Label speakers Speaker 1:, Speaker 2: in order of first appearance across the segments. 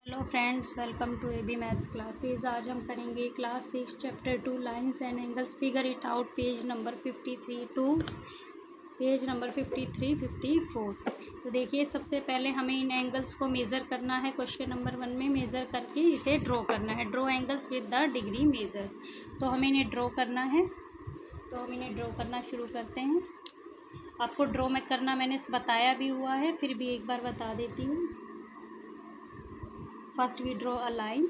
Speaker 1: Hello friends, welcome to AB maths classes. आज हम करेंगे class 6 chapter 2 lines and angles. Figure it out page number 53 to page number 53-54। तो देखिए, सबसे पहले हमें इन एंगल्स को मेज़र करना है। क्वेश्चन नंबर 1 में मेज़र करके इसे ड्रॉ करना है। Draw angles with the degree measures. तो हमें इन्हें ड्रॉ करना है। तो हम इन्हें ड्रॉ करना शुरू करते हैं। आपको ड्रॉ में करना मैंने बताया भी हुआ है, फिर भी एक बार बता देती हूँ। First we draw a line,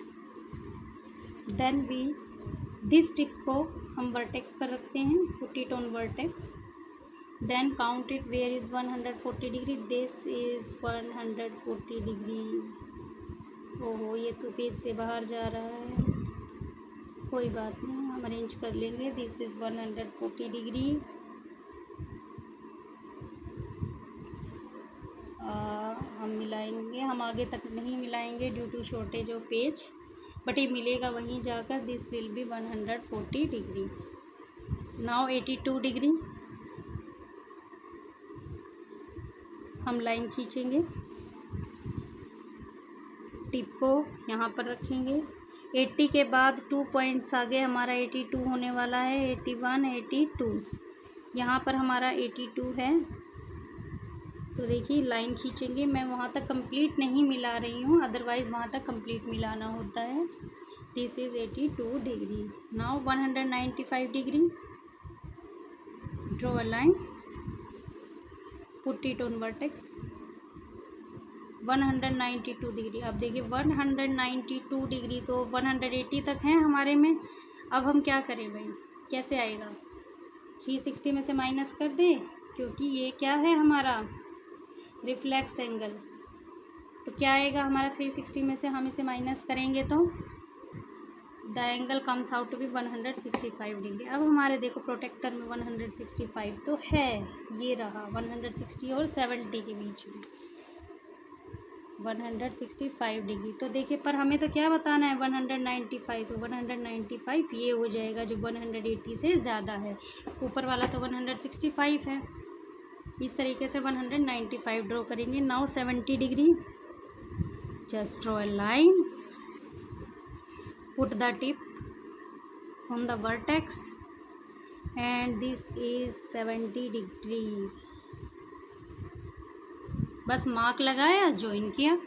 Speaker 1: then this tip को हम वर्टेक्स पर रखते हैं, put it on vertex, then count it where is 140 degree. This is 140 degree. ओहो, ये तो पेज से बाहर जा रहा है, कोई बात नहीं, हम अरेंज कर लेंगे। This is 140 degree. हम मिलाएंगे, हम आगे तक नहीं मिलाएंगे due to shortage of page, but ये मिलेगा वहीं जाकर। This will be 140 degree. Now 82 degree हम लाइन खींचेंगे, टिप को यहाँ पर रखेंगे। 80 के बाद 2 पॉइंट्स आगे हमारा 82 होने वाला है। 81, 82, यहाँ पर हमारा 82 है। तो देखिए, लाइन खींचेंगे। मैं वहाँ तक कंप्लीट नहीं मिला रही हूँ, अदरवाइज़ वहाँ तक कंप्लीट मिलाना होता है। This is 82 degree. Now 195 degree, draw a line, put it on vertex. 192 degree. अब देखिए 192 डिग्री तो 180 तक है हमारे में। अब हम क्या करें भाई, कैसे आएगा? 360 में से माइनस कर दें, क्योंकि ये क्या है हमारा रिफ्लेक्स एंगल। तो क्या आएगा हमारा 360 में से हम इसे माइनस करेंगे तो the angle comes out to be 165 degree. अब हमारे देखो प्रोटेक्टर में 165 तो है, ये रहा 160 और 70 के बीच में 165 डिग्री। तो देखिए, पर हमें तो क्या बताना है 195, तो 195 ये हो जाएगा जो 180 से ज़्यादा है। ऊपर वाला तो 165 है। इस तरीके से 195 ड्रॉ करेंगे। Now 70 degree, just draw a line, put the tip on the vertex and this is 70 degree. बस मार्क लगाया, ज्वाइन किया।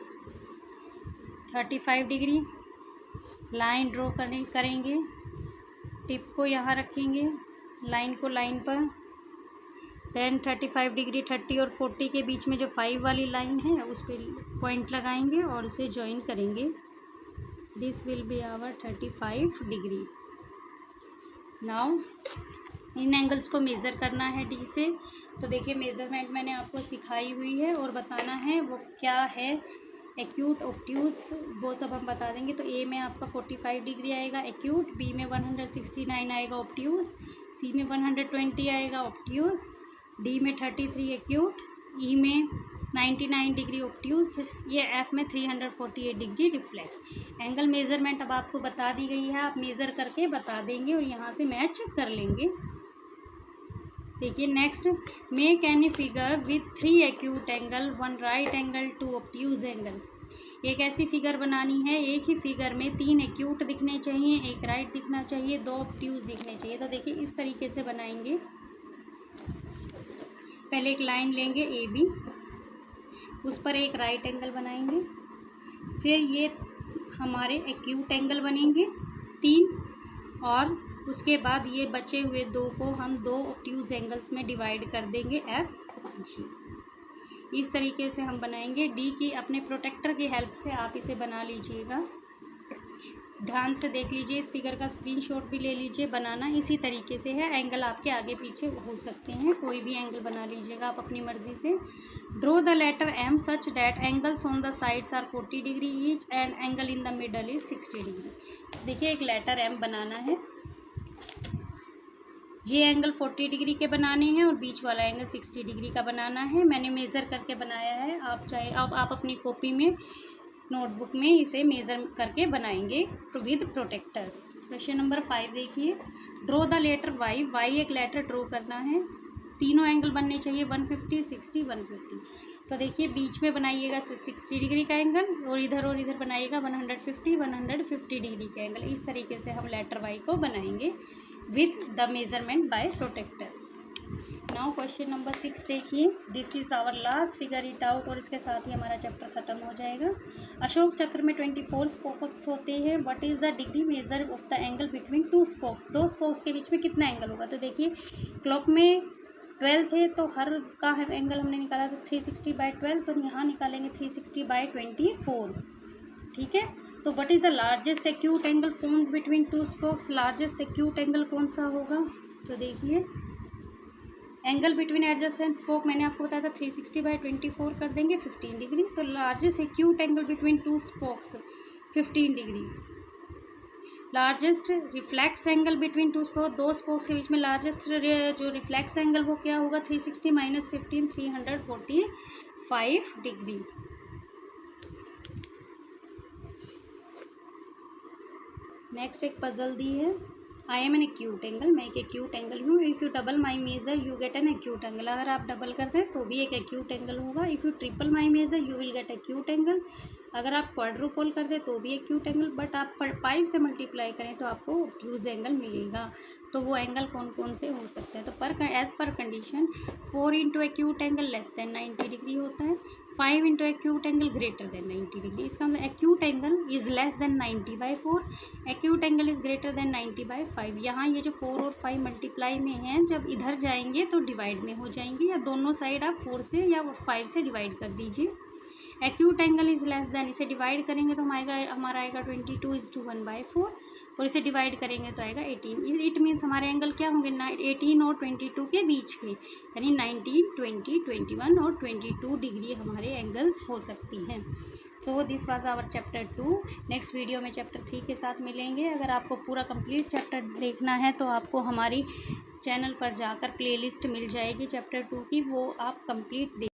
Speaker 1: 35 डिग्री लाइन ड्रॉ करेंगे, टिप को यहाँ रखेंगे, लाइन को लाइन पर, देन 35 डिग्री 30 और 40 के बीच में जो 5 वाली लाइन है उस पर पॉइंट लगाएंगे और उसे ज्वाइन करेंगे। This will be our 35 degree. Now इन एंगल्स को मेज़र करना है डी से। तो देखिए, मेज़रमेंट मैंने आपको सिखाई हुई है और बताना है वो क्या है। एक्यूट, ऑब्ट्यूज, वो सब हम बता देंगे। तो ए में आपका 45 डिग्री आएगा एक्यूट, बी में 169 आएगा ऑब्ट्यूज, सी में 120 आएगा ऑब्ट्यूज, डी में 33 एक्यूट, ई में 99 डिग्री ऑब्ट्यूज, ये एफ में 348 डिग्री रिफ्लेक्स। एंगल मेज़रमेंट अब आपको बता दी गई है, आप मेज़र करके बता देंगे और यहाँ से मैच कर लेंगे। देखिए next, make any figure with 3 acute angle, 1 right angle, 2 obtuse angle. एक ऐसी फिगर बनानी है, एक ही फिगर में 3 एक्यूट दिखने चाहिए, 1 राइट दिखना चाहिए, 2 ऑब्ट्यूज दिखने चाहिए। तो देखिए इस तरीके से बनाएंगे। पहले एक लाइन लेंगे ए बी, उस पर एक राइट एंगल बनाएंगे, फिर ये हमारे एक्यूट एंगल बनेंगे 3, और उसके बाद ये बचे हुए 2 को हम 2 ऑब्ट्यूज एंगल्स में डिवाइड कर देंगे एफ जी। इस तरीके से हम बनाएंगे। डी की अपने प्रोटेक्टर की हेल्प से आप इसे बना लीजिएगा। ध्यान से देख लीजिए, इस फिगर का स्क्रीनशॉट भी ले लीजिए। बनाना इसी तरीके से है, एंगल आपके आगे पीछे हो सकते हैं, कोई भी एंगल बना लीजिएगा आप अपनी मर्ज़ी से। Draw the letter M such that angles on the sides are 40 degree each and angle in the middle is 60 degree. देखिए, एक लेटर एम बनाना है, ये एंगल 40 डिग्री के बनाने हैं और बीच वाला एंगल 60 डिग्री का बनाना है। मैंने मेज़र करके बनाया है, आप चाहे आप अपनी कॉपी में, नोटबुक में इसे मेज़र करके बनाएंगे विद प्रोटेक्टर। क्वेश्चन नंबर 5 देखिए, draw the letter Y. Y एक लेटर ड्रॉ करना है, तीनों एंगल बनने चाहिए 150, 60, 150। तो देखिए बीच में बनाइएगा 60 डिग्री का एंगल और इधर बनाइएगा 150 डिग्री का एंगल। इस तरीके से हम लेटर वाई को बनाएंगे with the measurement by protector. Now question number 6 देखिए, this is our last, figure it out, और इसके साथ ही हमारा चैप्टर खत्म हो जाएगा। अशोक चक्र में 24 स्पोक्स होते हैं। What is the degree measure of the angle between two spokes? दो स्पोक्स के बीच में कितना एंगल होगा? तो देखिए क्लॉक में 12 थे तो हर का एंगल हमने निकाला था 360/12, तो यहाँ निकालेंगे 360/24। ठीक है, तो what is the largest acute angle formed between two spokes? Largest acute angle कौन सा होगा? तो देखिए एंगल बिटवीन एडजेसेंट स्पोक मैंने आपको बताया था 360/24 कर देंगे 15 डिग्री। तो largest acute angle between two spokes 15 degree. Largest reflex angle between two spoke, दो स्पोक्स के बीच में लार्जेस्ट जो रिफ्लेक्स एंगल वो क्या होगा? 360 - 15 345 डिग्री। नेक्स्ट एक पजल दी है, I am an acute angle, मैं एक एक्यूट एंगल हूँ। If you double my measure you get an acute angle, अगर आप डबल कर दें तो भी एक एक्यूट एंगल होगा। If you triple my measure you will get acute angle, अगर आप क्वाड्रुपल कर दें तो भी एक्यूट एंगल, बट आप 5 से मल्टीप्लाई करें तो आपको ऑब्ट्यूज एंगल मिलेगा। तो वो एंगल कौन कौन से हो सकते हैं? तो as per condition 4 into acute angle less than 90 degree होता है, 5 into acute angle greater than 90 degree. इसका मतलब acute angle is less than 90/4, acute angle is greater than 90/5। यहाँ ये जो 4 और 5 मल्टीप्लाई में हैं, जब इधर जाएंगे तो डिवाइड में हो जाएंगे, या दोनों साइड आप 4 से या 5 से डिवाइड कर दीजिए। Acute angle is less then, इसे डिवाइड करेंगे तो हमारा आएगा 22:1/4, और इसे डिवाइड करेंगे तो आएगा 18। इट मीन्स हमारे एंगल क्या होंगे? 18 और 22 के बीच के, यानी 19, 20, 21 और 22 डिग्री हमारे एंगल्स हो सकती हैं। So this was our chapter 2। Next video में चैप्टर 3 के साथ मिलेंगे। अगर आपको पूरा कंप्लीट चैप्टर देखना है तो आपको हमारी चैनल पर जाकर प्लेलिस्ट मिल जाएगी चैप्टर 2 की, वो आप कंप्लीट